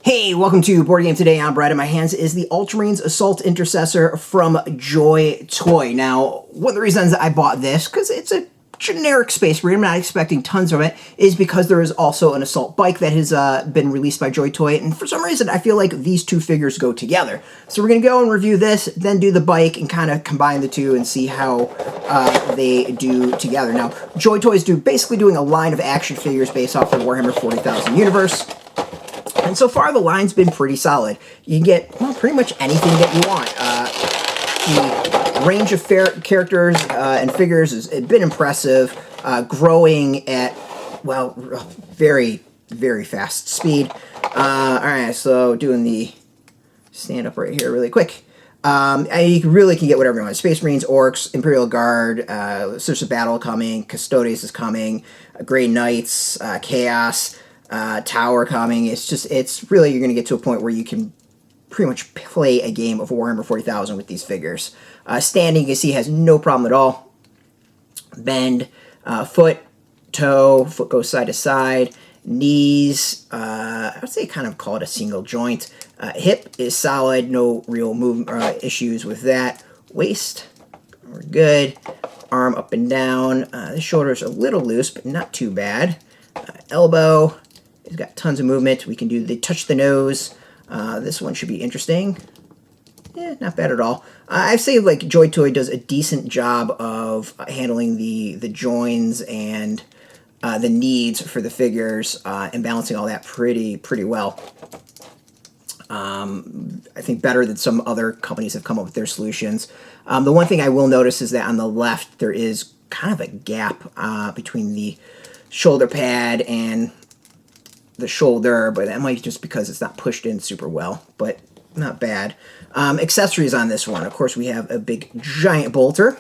Hey, welcome to Board Game Today. I'm Brad. In my hands is the Ultramarines Intercessor from Joy Toy. Now, one of the reasons I bought this, because it's a generic Space Marine, I'm not expecting tons of it, is because there is also an assault bike that has been released by Joy Toy, and for some reason I feel like these two figures go together. So we're going to go and review this, then do the bike, and kind of combine the two and see how they do together. Now, Joy Toy is basically doing a line of action figures based off the Warhammer 40,000 universe. And so far, the line's been pretty solid. You can get, well, pretty much anything that you want. The range of characters and figures has been impressive, growing at, well, very, very fast speed. All right, so doing the stand-up right here really quick. You really can get whatever you want. Space Marines, Orcs, Imperial Guard, Source of Battle coming, Custodes is coming, Grey Knights, Chaos, Tower coming. It's really, you're going to get to a point where you can pretty much play a game of Warhammer 40,000 with these figures. Standing, you can see, has no problem at all. Bend, foot, toe, foot goes side to side. Knees, I would say kind of call it a single joint. Hip is solid, no real issues with that. Waist, we're good. Arm up and down. The shoulder's a little loose, but not too bad. Elbow, it's got tons of movement. We can do the touch the nose. This one should be interesting. Yeah, not bad at all. I'd say like Joy Toy does a decent job of handling the joins and the needs for the figures and balancing all that pretty well. I think better than some other companies have come up with their solutions. The one thing I will notice is that on the left there is kind of a gap between the shoulder pad and the shoulder, but that might just because it's not pushed in super well, but not bad. Accessories on this one, of course, we have a big giant bolter.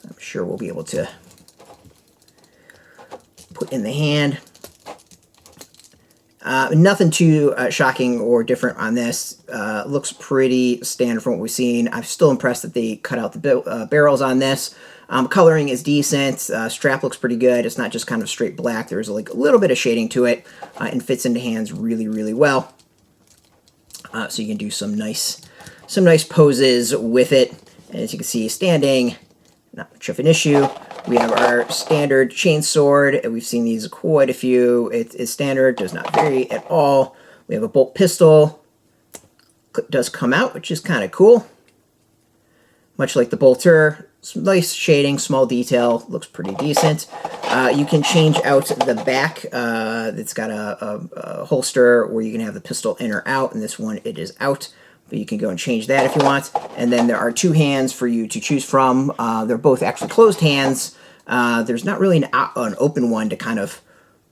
I'm sure we'll be able to put in the hand. Nothing too shocking or different on this. Looks pretty standard from what we've seen. I'm still impressed that they cut out the barrels on this. Coloring is decent. Strap looks pretty good. It's not just kind of straight black. There's like a little bit of shading to it, and fits into hands really well. So you can do some nice poses with it. And as you can see, standing, not much of an issue. We have our standard chainsword, and we've seen these quite a few. It is standard, does not vary at all. We have a bolt pistol. Clip does come out, which is kind of cool. Much like the bolter, some nice shading, small detail, looks pretty decent. You can change out the back. It's got a holster where you can have the pistol in or out, and this one it is out. But you can go and change that if you want. And then there are two hands for you to choose from. They're both actually closed hands. There's not really an open one to kind of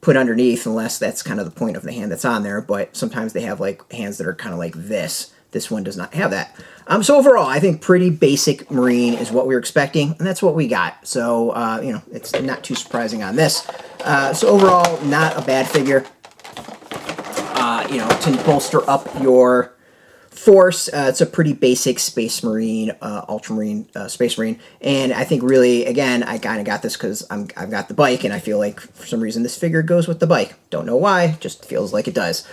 put underneath, unless that's kind of the point of the hand that's on there. But sometimes they have like hands that are kind of like this. This one does not have that. So overall, I think pretty basic Marine is what we were expecting, and that's what we got. So, you know, it's not too surprising on this. So overall, not a bad figure. You know, to bolster up your force, it's a pretty basic Space Marine, Ultramarine Space Marine, and I think really, again, I kind of got this because I've got the bike, and I feel like for some reason this figure goes with the bike. Don't know why, just feels like it does.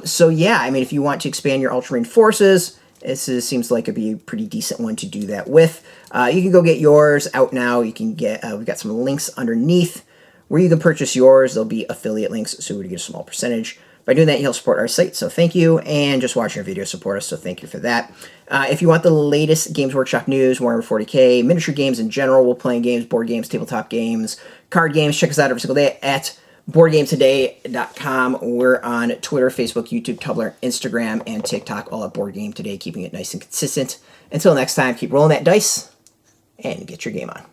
So yeah, I mean, if you want to expand your Ultramarine forces, this seems like it'd be a pretty decent one to do that with. You can go get yours out now. You can get, we've got some links underneath where you can purchase yours. There'll be affiliate links, so we get a small percentage. By doing that, you'll support our site, so thank you, and just watching our videos support us, so thank you for that. If you want the latest Games Workshop news, Warhammer 40K, miniature games in general, role-playing games, board games, tabletop games, card games, check us out every single day at BoardGameToday.com. We're on Twitter, Facebook, YouTube, Tumblr, Instagram, and TikTok, all at Board Game Today, keeping it nice and consistent. Until next time, keep rolling that dice, and get your game on.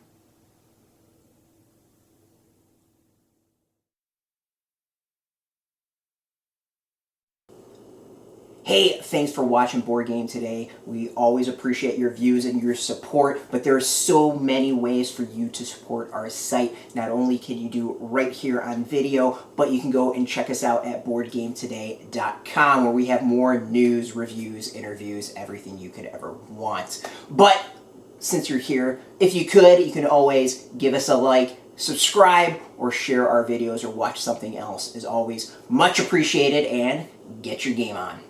Hey, thanks for watching Board Game Today. We always appreciate your views and your support, but there are so many ways for you to support our site. Not only can you do right here on video, but you can go and check us out at BoardGameToday.com, where we have more news, reviews, interviews, everything you could ever want. But since you're here, if you could, you can always give us a like, subscribe or share our videos or watch something else is always much appreciated, and get your game on.